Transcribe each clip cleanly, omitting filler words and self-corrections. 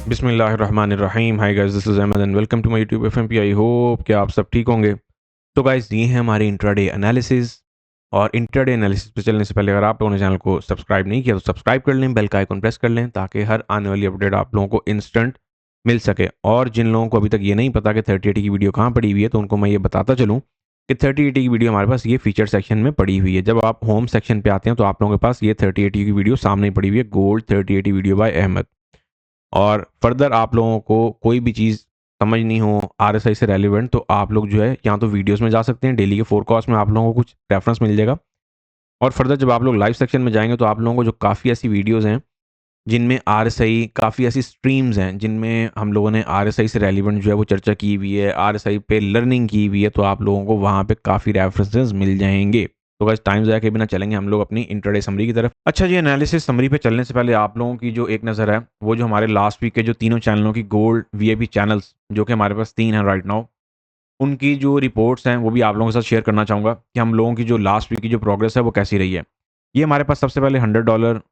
बिस्मिल्लाहिर्रहमानिर्रहीम। Hi guys, this is Ahmed and welcome to my YouTube FMP. I hope कि आप सब ठीक होंगे। तो गाइस, ये है हमारी इंट्राडे एनालिसिस। और इंट्राडे एनालिसिस पे चलने से पहले अगर आप लोगों ने चैनल को सब्सक्राइब नहीं किया तो सब्सक्राइब कर लें, बेल का आइकन प्रेस कर लें ताकि हर आने वाली अपडेट आप लोगों को इंस्टेंट मिल सके। और जिन लोगों को अभी तक ये नहीं पता कि 3080 की वीडियो कहाँ पड़ी हुई है, तो उनको मैं ये बताता चलूँ कि 3080 की वीडियो हमारे पास ये फीचर सेक्शन में पड़ी हुई है। जब आप होम सेक्शन पे आते हैं तो आप लोगों के पास ये 3080 की वीडियो सामने पड़ी हुई है, गोल्ड 3080 वीडियो बाय अहमद। और फर्दर आप लोगों को कोई भी चीज़ समझ नहीं हो आरएसआई से रेलिवेंट, तो आप लोग जो है या तो वीडियोस में जा सकते हैं, डेली के फोरकास्ट में आप लोगों को कुछ रेफरेंस मिल जाएगा। और फर्दर जब आप लोग लाइव सेक्शन में जाएंगे तो आप लोगों को जो काफ़ी ऐसी वीडियोस हैं जिनमें आरएसआई, काफ़ी ऐसी स्ट्रीम्स हैं जिनमें हम लोगों ने आरएसआई से रेलिवेंट जो है वो चर्चा की हुई है, आरएसआई पे लर्निंग की हुई है, तो आप लोगों को वहाँ पे काफ़ी रेफरेंसेस मिल जाएंगे। तो बस टाइम ज़ाया के बिना चलेंगे हम लोग अपनी इंटरडे समरी की तरफ। अच्छा जी, एनालिसिस समरी पे चलने से पहले आप लोगों की जो एक नज़र है वो जो हमारे लास्ट वीक के जो तीनों चैनलों की गोल्ड वीआईपी चैनल्स जो कि हमारे पास 3 हैं राइट नाउ, उनकी जो रिपोर्ट्स हैं वो भी आप लोगों के साथ शेयर करना चाहूँगा कि हम लोगों की जो लास्ट वीक की जो प्रोग्रेस है वो कैसी रही है। ये हमारे पास सबसे पहले $100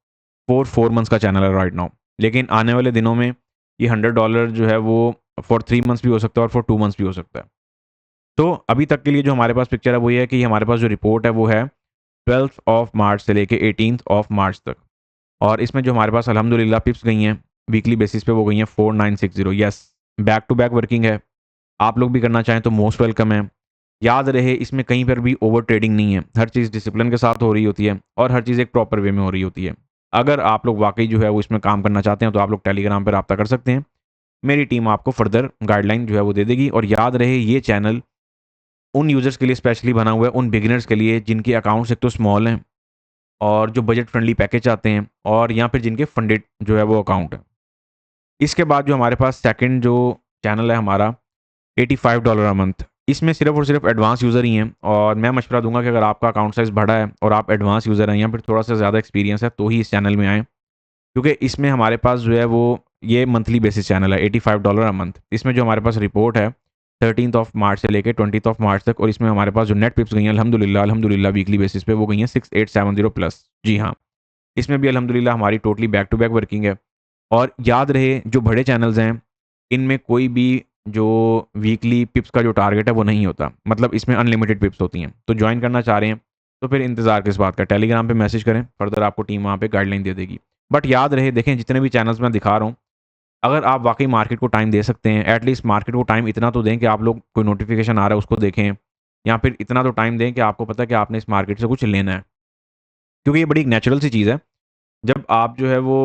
फॉर 4 मंथ्स का चैनल है राइट नाउ। लेकिन आने वाले दिनों में ये $100 जो है वो फॉर 3 मंथ्स भी हो सकता है और फॉर 2 मंथ्स भी हो सकता है। तो अभी तक के लिए जो हमारे पास पिक्चर है वो ये है कि हमारे पास जो रिपोर्ट है वो है 12th ऑफ मार्च से लेके 18th ऑफ मार्च तक। और इसमें जो हमारे पास अल्हम्दुलिल्लाह पिप्स गई हैं वीकली बेसिस पे वो गई हैं 4960। Yes, back to back working है। आप लोग भी करना चाहें तो मोस्ट वेलकम है। याद रहे, इसमें कहीं पर भी ओवर ट्रेडिंग नहीं है, हर चीज़ डिसिप्लिन के साथ हो रही होती है और हर चीज़ एक प्रॉपर वे में हो रही होती है। अगर आप लोग वाकई जो है वो इसमें काम करना चाहते हैं तो आप लोग टेलीग्राम पर रब्ता कर सकते हैं। मेरी टीम आपको फर्दर गाइडलाइन जो है वो दे देगी। और याद रहे, ये चैनल उन यूज़र्स के लिए स्पेशली बना हुआ है, उन बिगिनर्स के लिए जिनके अकाउंट्स एक तो स्मॉल हैं और जो बजट फ्रेंडली पैकेज चाहते हैं, और या फिर जिनके फंडेड जो है वो अकाउंट है। इसके बाद जो हमारे पास सेकंड जो चैनल है हमारा, $85 अ मंथ, इसमें सिर्फ और सिर्फ एडवांस यूज़र ही हैं। और मैं मशवरा दूंगा कि अगर आपका अकाउंट साइज़ बड़ा है और आप एडवांस यूज़र हैं या फिर थोड़ा सा ज़्यादा एक्सपीरियंस है तो ही इस चैनल में आएँ, क्योंकि इसमें हमारे पास जो है वो ये मंथली बेसिस चैनल है, $85 अ मंथ। इसमें जो हमारे पास रिपोर्ट है 13th ऑफ मार्च से लेकर 20th ऑफ मार्च तक, और इसमें हमारे पास जो नेट पिप्स गई हैं अल्हम्दुलिल्लाह अल्हम्दुलिल्लाह वीकली बेसिस पे वो गई हैं 6870 प्लस। जी हाँ, इसमें भी अल्हम्दुलिल्लाह हमारी totally back to back working है। और याद रहे, जो बड़े चैनल्स हैं इनमें कोई भी जो वीकली पिप्स का जो टारगेट है वो नहीं होता, मतलब इसमें अनलिमिटेड पिप्स होती हैं। तो ज्वाइन करना चाह रहे हैं तो फिर इंतज़ार किस बात का, टेलीग्राम पे मैसेज करें, फर्दर आपको टीम वहाँ पे गाइडलाइन दे देगी। बट याद रहे, देखें जितने भी चैनल्स मैं दिखा रहा हूँ, अगर आप वाकई मार्केट को टाइम दे सकते हैं, एटलीस्ट मार्केट को टाइम इतना तो दें कि आप लोग कोई नोटिफिकेशन आ रहा है उसको देखें, या फिर इतना तो टाइम दें कि आपको पता है कि आपने इस मार्केट से कुछ लेना है। क्योंकि ये बड़ी एक नेचुरल सी चीज़ है। जब आप जो है वो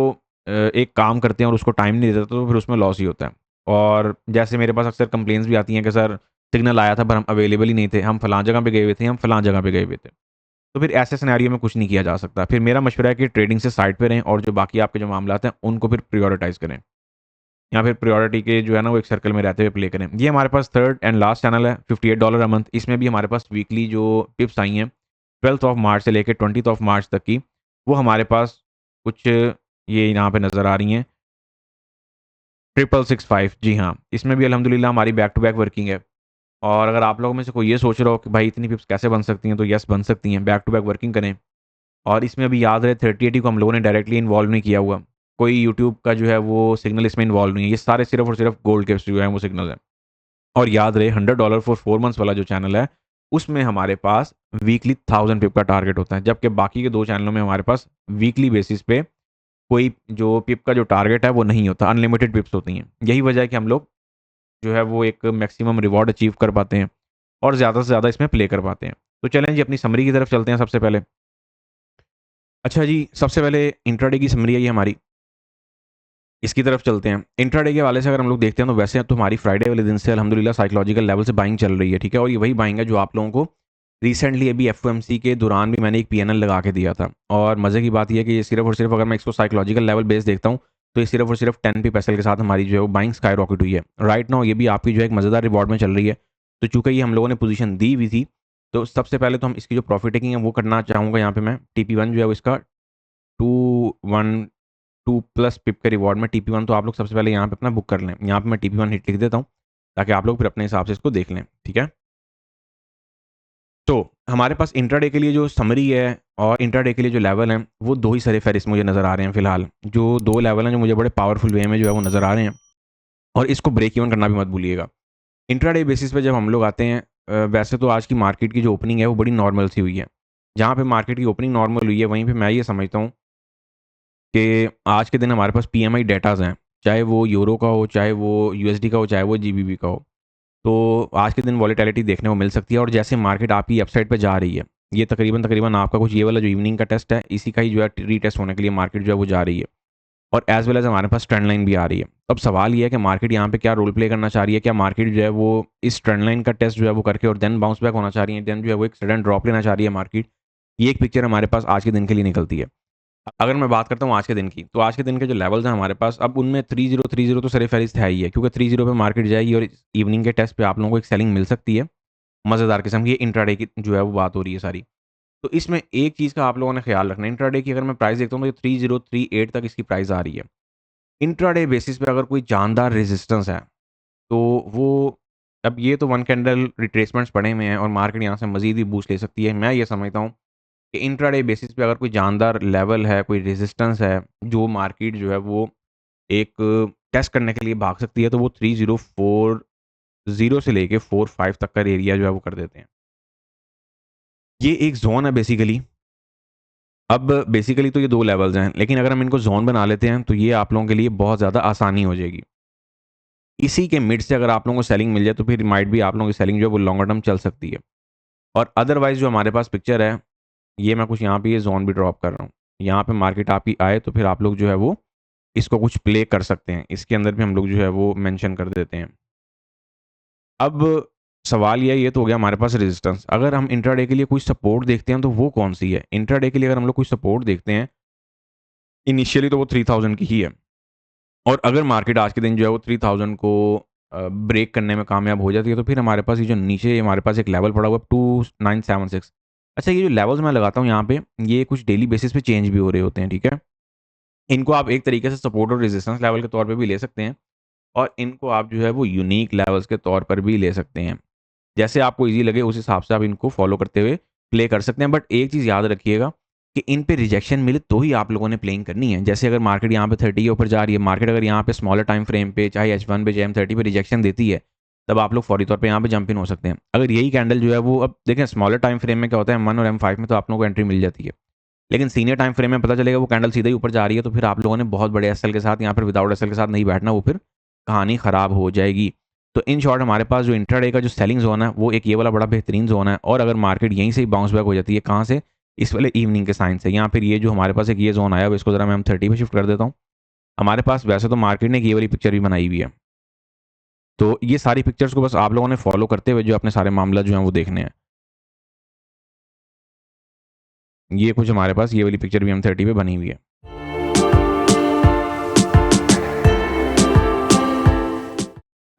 एक काम करते हैं और उसको टाइम नहीं देते तो फिर उसमें लॉस ही होता है। और जैसे मेरे पास अक्सर कंप्लेंट्स भी आती हैं कि सर सिग्नल आया था पर हम अवेलेबल ही नहीं थे, हम फलां जगह पे गए हुए थे, हम फलां जगह पे गए हुए थे। तो फिर ऐसे सिनेरियो में कुछ नहीं किया जा सकता। फिर मेरा मशवरा है कि ट्रेडिंग से साइड पे रहें और जो बाकी आपके जो मामलात हैं उनको फिर प्रायोरिटाइज़ करें, या फिर प्रायोरिटी के जो है ना वो एक सर्कल में रहते हुए प्ले करें। ये हमारे पास थर्ड एंड लास्ट चैनल है, $58 अ मंथ। इसमें भी हमारे पास वीकली जो टिप्स आई हैं 12th ऑफ मार्च से लेकर 20th ऑफ मार्च तक की, वो हमारे पास कुछ ये यहाँ पे नज़र आ रही हैं 6665। जी हाँ, इसमें भी अल्हम्दुलिल्लाह हमारी बैक टू बैक वर्किंग है। और अगर आप लोगों में से कोई ये सोच रहा हो कि भाई इतनी पिप्स कैसे बन सकती हैं, तो यस, बन सकती हैं, बैक टू बैक वर्किंग करें। और इसमें अभी याद रहे 3080 को हम लोगों ने डायरेक्टली इन्वॉल्व नहीं किया हुआ, कोई यूट्यूब का जो है वो सिग्नल इसमें इन्वॉल्व नहीं है, ये सारे सिर्फ और सिर्फ गोल्ड के जो है वो सिग्नल है। और याद रहे, $100 फॉर 4 मंथ्स वाला जो चैनल है उसमें हमारे पास वीकली 1000 पिप का टारगेट होता है, जबकि बाकी के दो चैनलों में हमारे पास वीकली बेसिस पे कोई जो पिप का जो टारगेट है वो नहीं होता, अनलिमिटेड पिप्स होती हैं। यही वजह है कि हम लोग जो है वो एक मैक्सिमम रिवॉर्ड अचीव कर पाते हैं और ज़्यादा से ज़्यादा इसमें प्ले कर पाते हैं। तो चलें जी, अपनी समरी की तरफ चलते हैं सबसे पहले। अच्छा जी, सबसे पहले इंट्राडे की समरी है ये हमारी, इसकी तरफ चलते हैं। इंट्राडे के हवाले से अगर हम लोग देखते हैं तो वैसे तो हमारी फ्राइडे वाले दिन से अल्हम्दुलिल्लाह साइकोलॉजिकल लेवल से बाइंग चल रही है, ठीक है। और ये वही बाइंग है जो आप लोगों को रिसेंटली अभी एफओएमसी के दौरान भी मैंने एक पीएनएल लगा के दिया था। और मज़े की बात यह है कि ये सिर्फ और सिर्फ अगर मैं इसको साइकोलॉजिकल लेवल बेस देखता हूँ तो ये सिर्फ और सिर्फ 10 पी पैसल के साथ हमारी जो है वो बाइंग स्काई रॉकेट हुई है राइट नाउ। ये भी आपकी जो है एक मज़ेदार रिवॉर्ड में चल रही है। तो चूंकि ये हम लोगों ने पोजीशन दी हुई थी, तो सबसे पहले तो हम इसकी जो प्रॉफिट टेकिंग है वो करना चाहूँगा। यहाँ पे मैं TP1 जो है वो इसका 212 प्लस पिप के रिवॉर्ड में TP1, तो आप लोग सबसे पहले यहाँ पे अपना बुक कर लें। यहाँ पे मैं TP1 हिट लिख देता हूँ ताकि आप लोग फिर अपने हिसाब से इसको देख लें, ठीक है। तो हमारे पास इंट्राडे के लिए जो समरी है और इंट्राडे के लिए जो लेवल हैं वो 2 ही सरे फहरिस्त मुझे नज़र आ रहे हैं फ़िलहाल। जो 2 लेवल हैं जो मुझे बड़े पावरफुल वे में जो है वो नज़र आ रहे हैं, और इसको ब्रेक इवन करना भी मत भूलिएगा। इंट्राडे बेसिस पे जब हम लोग आते हैं, वैसे तो आज की मार्केट की जो ओपनिंग है वो बड़ी नॉर्मल सी हुई है। जहाँ पे मार्केट की ओपनिंग नॉर्मल हुई है, वहीं पे मैं ये समझता हूँ कि आज के दिन हमारे पास पीएमआई डेटाज़ हैं, चाहे वो यूरो का हो, चाहे वो यूएसडी का हो, चाहे वो जीबीपी का हो। तो आज के दिन वॉलेटिलिटी देखने को मिल सकती है, और जैसे मार्केट आपकी अपसाइड पे जा रही है, ये तकरीबन आपका कुछ ये वाला जो इवनिंग का टेस्ट है, इसी का ही जो है रीटेस्ट होने के लिए मार्केट जो है वो जा रही है, और एज़ वेल एज़ हमारे पास ट्रेंड लाइन भी आ रही है। अब सवाल ये है कि मार्केट यहाँ पे क्या रोल प्ले करना चाह रही है? क्या मार्केट जो है वो इस ट्रेंड लाइन का टेस्ट जो है वो करके और देन बाउंस बैक होना चाह रही है, देन जो है वो एक सडन ड्रॉप लेना चाह रही है मार्केट? ये एक पिक्चर हमारे पास आज के दिन के लिए निकलती है। अगर मैं बात करता हूँ आज के दिन की, तो आज के दिन के जो लेवल्स हैं हमारे पास, अब उनमें 3030 तो सरे-फहरिस्त है ही है, क्योंकि 30 पे मार्केट जाएगी और इवनिंग के टेस्ट पे आप लोगों को एक सेलिंग मिल सकती है, मज़ेदार किस्म की। इंट्राडे की जो है वो बात हो रही है सारी। तो इसमें एक चीज़ का आप लोगों ने ख़्याल रखना है, इंट्राडे की अगर मैं प्राइस देखता हूँ तो 3038 तक इसकी प्राइस आ रही है। इंट्राडे बेसिस पे अगर कोई जानदार रेजिस्टेंस है, तो वो, अब ये तो वन कैंडल रिट्रेसमेंट्स पड़े हुए हैं और मार्केट यहाँ से मज़ीद भी बूस्ट ले सकती है। मैं ये समझता हूँ कि इंट्राडे बेसिस पे अगर कोई जानदार लेवल है, कोई रेजिस्टेंस है, जो मार्केट जो है वो एक टेस्ट करने के लिए भाग सकती है, तो वो 3040 से लेके 45 तक का एरिया जो है वो कर देते हैं। ये एक ज़ोन है बेसिकली। अब बेसिकली तो ये 2 लेवल्स हैं, लेकिन अगर हम इनको ज़ोन बना लेते हैं, तो ये आप लोगों के लिए बहुत ज़्यादा आसानी हो जाएगी। इसी के मिड से अगर आप लोगों को सेलिंग मिल जाए, तो फिर माइट भी आप लोगों की सेलिंग जो है वो लॉन्गर टर्म चल सकती है। और अदरवाइज़ जो हमारे पास पिक्चर है, ये मैं कुछ यहाँ पे ये ज़ोन भी ड्रॉप कर रहा हूँ। यहाँ पे मार्केट आपकी आए, तो फिर आप लोग जो है वो इसको कुछ प्ले कर सकते हैं। इसके अंदर भी हम लोग जो है वो मेंशन कर देते हैं। अब सवाल ये तो हो गया हमारे पास रेजिस्टेंस। अगर हम इंट्राडे के लिए कोई सपोर्ट देखते हैं, तो वो कौन-सी है? इंट्राडे के लिए अगर हम लोग कोई सपोर्ट देखते हैं, इनिशियली तो वो 3000 की ही है। और अगर मार्केट आज के दिन जो है वो 3000 को ब्रेक करने में कामयाब हो जाती है, तो फिर हमारे पास ये जो नीचे हमारे पास एक लेवल पड़ा हुआ है 2976। अच्छा, ये जो लेवल्स मैं लगाता हूँ यहाँ पे, ये कुछ डेली बेसिस पे चेंज भी हो रहे होते हैं, ठीक है? इनको आप एक तरीके से सपोर्ट और रेजिस्टेंस लेवल के तौर पे भी ले सकते हैं, और इनको आप जो है वो यूनीक लेवल्स के तौर पर भी ले सकते हैं। जैसे आपको ईज़ी लगे उस हिसाब से आप इनको फ़ॉलो करते हुए प्ले कर सकते हैं। बट एक चीज़ याद रखिएगा कि इन पे रिजेक्शन मिले तो ही आप लोगों ने प्लेइंग करनी है। जैसे अगर मार्केट यहाँ पे 30 के ऊपर जा रही है, मार्केट अगर यहाँ पे स्मॉलर टाइम फ्रेम पे चाहे H1 पे चाहे M30 पे रिजेक्शन देती है, तब आप लोग फौरी तौर पे यहाँ पे जंप इन हो सकते हैं। अगर यही कैंडल जो है वो, अब देखें स्मॉलर टाइम फ्रेम में क्या होता है, M1 और M5 में तो आप लोगों को एंट्री मिल जाती है। लेकिन सीनियर टाइम फ्रेम में पता चलेगा वो कैंडल सीधा ही ऊपर जा रही है, तो फिर आप लोगों ने बहुत बड़े एसएल के साथ यहाँ पर विदाउट एसएल के साथ नहीं बैठना, वो फिर कहानी ख़राब हो जाएगी। तो इन शॉर्ट हमारे पास जो इंट्राडे का जो सेलिंग ज़ोन है, वो एक ये वाला बड़ा बेहतरीन ज़ोन है, और अगर मार्केट यहीं से ही बाउंस बैक हो जाती है, कहाँ से? इस वाले इवनिंग के साइन से, या फिर ये जो हमारे पास एक ये ज़ोन आया, अब इसको ज़रा मैं M30 पे शिफ्ट कर देता हूँ। हमारे पास वैसे तो मार्केट ने एक ये वाली पिक्चर भी बनाई हुई है। तो ये सारी पिक्चर्स को बस आप लोगों ने फॉलो करते हुए जो अपने सारे मामला जो हैं वो देखने हैं। ये कुछ हमारे पास ये वाली पिक्चर भी M30 पे बनी हुई है।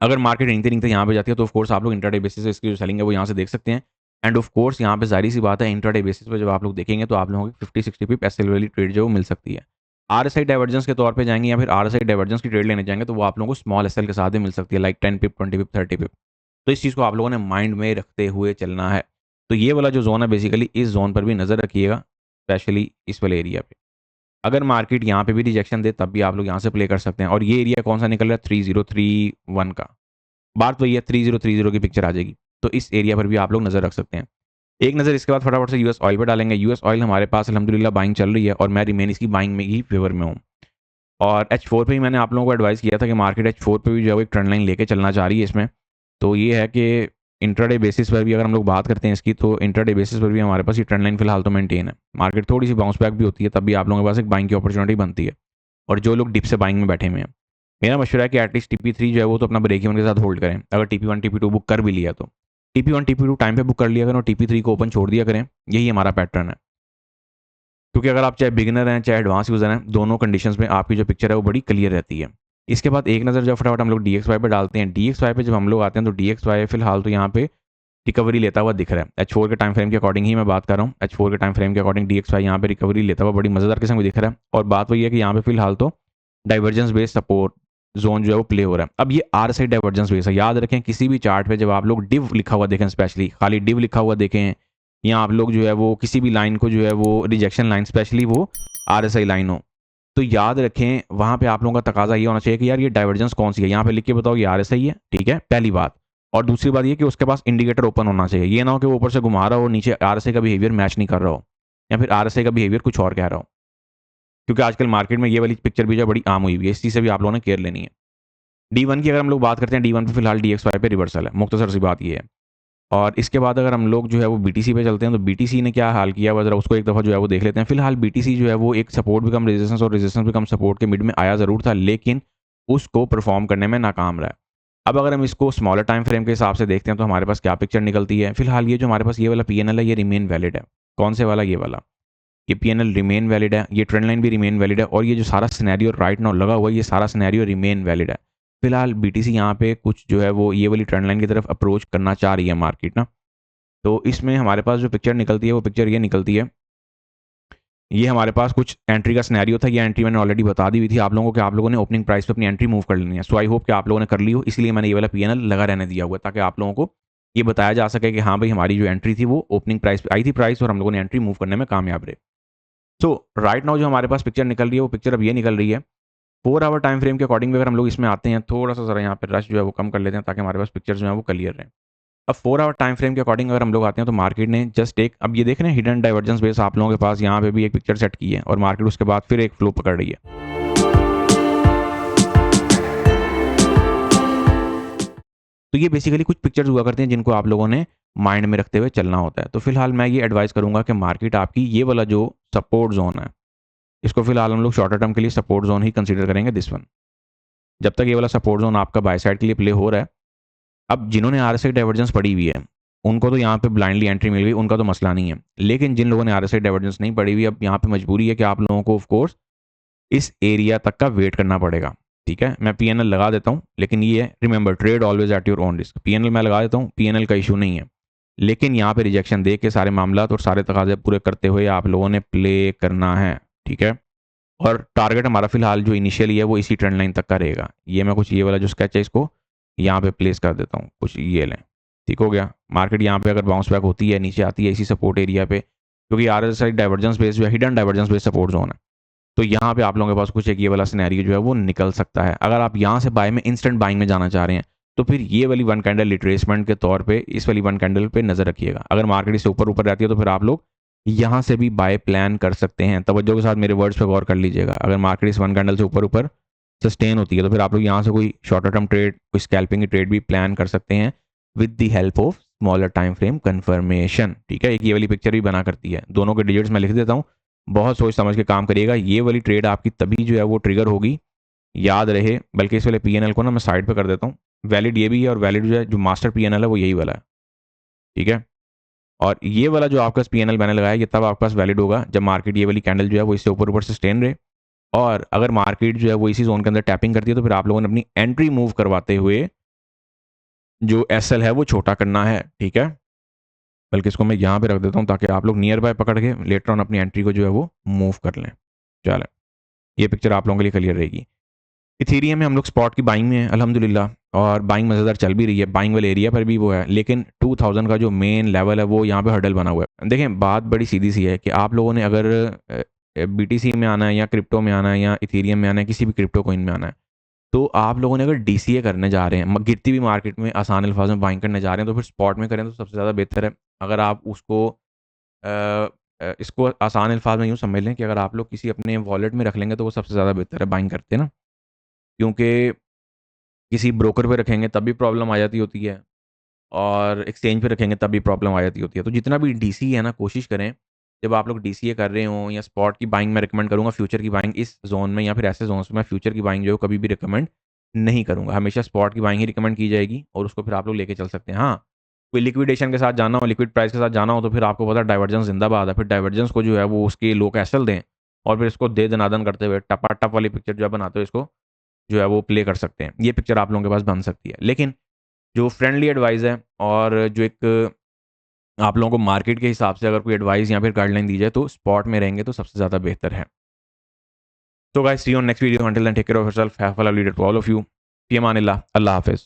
अगर मार्केट रेंगते-रेंगते यहाँ पे जाती है, तो ऑफ कोर्स आप लोग इंट्राडे बेसिस से इसकी जो सेलिंग है वो यहाँ से देख सकते हैं। एंड ऑफ कोर्स यहाँ पे ज़ाहिर-सी बात है, इंट्राडे बेसिस पे जब आप लोग देखेंगे, तो आप लोगों को 50-60 पिप एसएल वाली ट्रेड जो है वो मिल सकती है। आरएसआई डाइवर्जेंस के तौर पे जाएँगे, या फिर आरएसआई डाइवर्जेंस की ट्रेड लेने जाएँगे, तो वो आप लोगों को स्मॉल एसएल के साथ भी मिल सकती है, लाइक 10 पिप, 20 पिप, 30 पिप। तो इस चीज़ को आप लोगों ने माइंड में रखते हुए चलना है। तो ये वाला जो ज़ोन है, बेसिकली इस ज़ोन पर भी नज़र रखिएगा, स्पेशली इस वाले एरिया पे। अगर मार्केट यहाँ पे भी रिजेक्शन दे, तब भी आप लोग यहाँ से प्ले कर सकते हैं। और ये एरिया कौन-सा निकल रहा है? 3031 का। बात वही है, 3030 की पिक्चर आ जाएगी। तो इस एरिया पर भी आप लोग नज़र रख सकते हैं। एक नज़र इसके बाद फटाफट से यूएस ऑयल पे डालेंगे। यूएस ऑयल हमारे पास अल्हम्दुलिल्लाह बाइंग चल रही है, और मैं रिमेन इसकी बाइंग में ही फेवर में हूँ। और H4 पे ही मैंने आप लोगों को एडवाइस किया था कि मार्केट H4 पे भी जो है वो एक ट्रेंड लाइन लेके चलना चाह रही है इसमें। तो ये है कि इंट्राडे बेसिस पर भी अगर हम लोग बात करते हैं इसकी, तो इंट्राडे बेसिस पर भी हमारे पास ये ट्रेंड लाइन फिलहाल तो मेंटेन है। मार्केट थोड़ी-सी बाउंस बैक भी होती है, तब भी आप लोगों के पास एक बाइंग की अपॉर्चुनिटी बनती है। और जो लोग डिप से बाइंग में बैठे हुए हैं, मेरा मशवरा है कि एटलीस्ट TP3 जो है वो तो अपना ब्रेक इवन के साथ होल्ड करें। अगर TP1, TP2 बुक कर भी लिया तो। TP1, TP2 टाइम पे बुक कर लिया करें, और TP3 को ओपन छोड़ दिया करें। यही हमारा पैटर्न है। क्योंकि अगर आप चाहे बिगिनर हैं, चाहे एडवांस यूज़र हैं, दोनों कंडीशंस में आपकी जो पिक्चर है वो बड़ी क्लियर रहती है। इसके बाद एक नज़र जब फटाफट हम लोग DXY पे डालते हैं। DXY पे जब हम लोग आते हैं, तो DXY फिलहाल तो यहाँ पे रिकवरी लेता हुआ दिख रहा है। H4 के टाइम फ्रेम के अकॉर्डिंग ही मैं बात कर रहा हूँ। H4 के टाइम फ्रेम के अकॉर्डिंग DXY यहाँ पे रिकवरी लेता हुआ बड़ी मज़ेदार किस्म में दिख रहा है। और बात वही है कि यहाँ पे फिलहाल तो डाइवर्जेंस बेस्ड सपोर्ट ज़ोन जो है वो प्ले हो रहा है। अब ये RSI डाइवर्जेंस बेस है। याद रखें, किसी भी चार्ट पे जब आप लोग डिव लिखा हुआ देखें, स्पेशली खाली डिव लिखा हुआ देखें, या आप लोग जो है वो किसी भी लाइन को जो है वो रिजेक्शन लाइन, स्पेशली वो RSI लाइन हो, तो याद रखें वहाँ पे आप लोगों का तकाजा ये होना चाहिए कि यार ये डाइवर्जेंस कौन सी है, यहाँ पे लिख के बताओ ये RSI है, ठीक है, पहली बात। और दूसरी बात ये कि उसके पास इंडिकेटर ओपन होना चाहिए, ये ना हो कि वो ऊपर से घुमा रहा हो, नीचे RSI का बिहेवियर मैच नहीं कर रहा हो, या फिर RSI का बिहेवियर कुछ और कह रहा हो, क्योंकि आजकल मार्केट में ये वाली पिक्चर भी जो बड़ी आम हुई है, इस चीज़ से भी आप लोगों ने केयर लेनी है। D1 की अगर हम लोग बात करते हैं, D1 पे फिलहाल DXY पे रिवर्सल है, मुख्तसर सी बात ये है। और इसके बाद अगर हम लोग जो है वो BTC पे चलते हैं, तो BTC ने क्या हाल किया हुआ, जरा उसको एक दफ़ा जो है वो देख लेते हैं। फिलहाल BTC जो है वो एक सपोर्ट भी कम रेजिस्टेंस और रेजिस्टेंस भी कम सपोर्ट के मिड में आया ज़रूर था, लेकिन उसको परफॉर्म करने में नाकाम रहा है। अब अगर हम इसको स्मॉलर टाइम फ्रेम के हिसाब से देखते हैं तो हमारे पास क्या पिक्चर निकलती है। फिलहाल ये जो हमारे पास ये वाला PNL है, ये रिमेन वैलिड है। कौन से वाला? ये वाला, ये PNL रिमेन वैलिड है, ये ट्रेंड लाइन भी रिमेन वैलिड है, और ये जो सारा सिनेरियो राइट नाउ लगा हुआ है, ये सारा सिनेरियो रिमेन वैलिड है। फिलहाल BTC यहाँ पे कुछ जो है वो ये वाली ट्रेंड लाइन की तरफ अप्रोच करना चाह रही है मार्केट ना, तो इसमें हमारे पास जो पिक्चर निकलती है वो पिक्चर ये निकलती है। ये हमारे पास कुछ एंट्री का सिनेरियो था, ये एंट्री मैंने ऑलरेडी बता दी हुई थी आप लोगों को कि आप लोगों ने ओपनिंग प्राइस पे अपनी एंट्री मूव कर लेनी है। सो आई होप कि आप लोगों ने कर ली हो, इसलिए मैंने ये वाला PNL लगा रहने दिया हुआ है, ताकि आप लोगों को ये बताया जा सके कि हाँ भाई हमारी जो एंट्री थी वो ओपनिंग प्राइस पे आई थी प्राइस, और हम लोगों ने एंट्री मूव करने में कामयाब रहे। सो राइट नाउ जो हमारे पास पिक्चर निकल रही है वो पिक्चर अब ये निकल रही है 4 आवर टाइम फ्रेम के अकॉर्डिंग। अगर हम लोग इसमें आते हैं, थोड़ा सा जरा यहाँ पर रश जो है वो कम कर लेते हैं ताकि हमारे पास पिक्चर जो है वो क्लियर रहे। अब 4 आवर टाइम फ्रेम के अकॉर्डिंग अगर हम लोग आते हैं तो मार्केट ने जस्ट एक, अब ये देख रहे हैं हिडन डाइवर्जेंस बेस आप लोगों के पास यहाँ पे भी एक पिक्चर सेट की है, और मार्केट उसके बाद फिर एक फ्लो पकड़ रही है। तो ये बेसिकली कुछ पिक्चर्स हुआ करते हैं जिनको आप लोगों ने माइंड में रखते हुए चलना होता है। तो फिलहाल मैं ये एडवाइस करूंगा कि मार्केट आपकी ये वाला जो सपोर्ट जोन है, इसको फिलहाल हम लोग शॉर्टर टर्म के लिए सपोर्ट जोन ही कंसीडर करेंगे, दिस वन। जब तक ये वाला सपोर्ट जोन आपका बाय साइड के लिए प्ले हो रहा है, अब जिन्होंने RSI डाइवर्जेंस पड़ी हुई है उनको तो यहाँ पे ब्लाइंडली एंट्री मिल गई, उनका तो मसला नहीं है। लेकिन जिन लोगों ने RSI डाइवर्जेंस नहीं पड़ी हुई, अब यहाँ पे मजबूरी है कि आप लोगों को ऑफ कोर्स इस एरिया तक का वेट करना पड़ेगा, ठीक है। मैं PNL लगा देता हूँ, लेकिन ये remember trade always at your own risk. PNL मैं लगा देता हूँ, PNL का इशू नहीं है, लेकिन यहाँ पे रिजेक्शन देख के सारे मामला और सारे तकाजे पूरे करते हुए आप लोगों ने प्ले करना है, ठीक है। और टारगेट हमारा फिलहाल जो इनिशियली है वो इसी ट्रेंड लाइन तक का रहेगा। ये मैं कुछ ये वाला जो स्केच है इसको यहाँ पे प्लेस कर देता हूँ, कुछ ये लें, ठीक हो गया। मार्केट यहाँ पे अगर बाउंस बैक होती है, नीचे आती है इसी सपोर्ट एरिया पे, क्योंकि RSI डाइवर्जेंस बेस जो है hidden divergence base support zone है, तो यहाँ पे आप लोगों के पास कुछ एक ये वाला सिनेरियो जो है वो निकल सकता है। अगर आप यहाँ से बाय में इंस्टेंट बाइंग में जाना चाह रहे हैं, तो फिर ये वाली वन कैंडल रिट्रेसमेंट के तौर पे इस वाली वन कैंडल पे नजर रखिएगा। अगर मार्केट इससे ऊपर ऊपर रहती है तो फिर आप लोग यहाँ से भी बाय प्लान कर सकते हैं। तवज्जो के साथ मेरे वर्ड्स पे गौर कर लीजिएगा। अगर मार्केट इस वन कैंडल से ऊपर ऊपर सस्टेन होती है तो फिर आप लोग यहाँ से कोई शॉर्टर टर्म ट्रेड, कोई स्कैल्पिंग की ट्रेड भी प्लान कर सकते हैं with the help of smaller time frame confirmation, ठीक है। एक ये वाली पिक्चर भी बना करती है, दोनों के डिजिट्स मैं लिख देता हूँ, बहुत सोच समझ के काम करिएगा। ये वाली ट्रेड आपकी तभी जो है वो ट्रिगर होगी, याद रहे। बल्कि इस वाले PNL को ना मैं साइड पे कर देता हूँ, वैलिड ये भी है, और वैलिड जो है जो मास्टर PNL है वो यही वाला है, ठीक है। और ये वाला जो आपका PNL मैंने लगाया ये तब आपके पास वैलिड होगा जब मार्केट ये वाली कैंडल जो है वो इससे ऊपर ऊपर सस्टेन रहे, और अगर मार्केट जो है वो इसी जोन के अंदर टैपिंग करती है तो फिर आप लोगों ने अपनी एंट्री मूव करवाते हुए जो SL है वो छोटा करना है, ठीक है। बल्कि इसको मैं यहाँ पे रख देता हूँ ताकि आप लोग नियर बाय पकड़ के लेटर ऑन अपनी एंट्री को जो है वो मूव कर लें। चलें, ये पिक्चर आप लोगों के लिए क्लियर रहेगी। इथेरियम में हम लोग स्पॉट की बाइंग में है अल्हम्दुलिल्लाह, और बाइंग मज़ेदार चल भी रही है, बाइंग वाले एरिया पर भी वो है, लेकिन 2000 का जो मेन लेवल है वो यहाँ पे हर्डल बना हुआ है। देखें बात बड़ी सीधी सी है कि आप लोगों ने अगर BTC में आना है या क्रिप्टो में आना है या इथेरियम में आना है, किसी भी क्रिप्टो कॉइन में आना है, तो आप लोगों ने अगर DCA करने जा रहे हैं, गिरती हुई मार्केट में आसान अल्फाज में बाइंग करने जा रहे हैं, तो फिर स्पॉट में करें तो सबसे ज़्यादा बेहतर है। अगर आप उसको इसको आसान अल्फाज में यूँ समझ लें कि अगर आप लोग किसी अपने वॉलेट में रख लेंगे तो वो सबसे ज़्यादा बेहतर है बाइंग करते ना, क्योंकि किसी ब्रोकर पे रखेंगे तब भी प्रॉब्लम आ जाती होती है, और एक्सचेंज पे रखेंगे तब भी प्रॉब्लम आ जाती होती है। तो जितना भी DC है ना, कोशिश करें जब आप लोग DCA कर रहे हों या स्पॉट की बाइंग मैं रिकमेंड करूँगा, फ्यूचर की बाइंग इस जोन में या फिर ऐसे जोन में मैं फ्यूचर की बाइंग जो है कभी भी रिकमेंड नहीं करूँगा। हमेशा स्पॉट की बाइंग ही रिकमेंड की जाएगी, और उसको फिर आप लोग लेके चल सकते हैं। हाँ, कोई लिक्विडेशन के साथ जाना हो, लिक्विड प्राइस के साथ जाना हो, तो फिर आपको पता है डाइवर्जेंस जिंदाबाद है। फिर डाइवर्जेंस को जो है वो उसके लोग एसल दें, और फिर इसको दे दनादन करते हुए टपा टप वाली पिक्चर जो है बनाते हुए इसको जो है वो प्ले कर सकते हैं। ये पिक्चर आप लोगों के पास बन सकती है। लेकिन जो फ्रेंडली एडवाइस है और जो एक आप लोगों को मार्केट के हिसाब से अगर कोई एडवाइस या फिर गाइडलाइन दी जाए तो स्पॉट में रहेंगे तो सबसे ज़्यादा बेहतर है। So guys, see you on next video. Until then, take care of yourself. Have a lovely day to all of you. Fi amanillah. Allah Hafiz.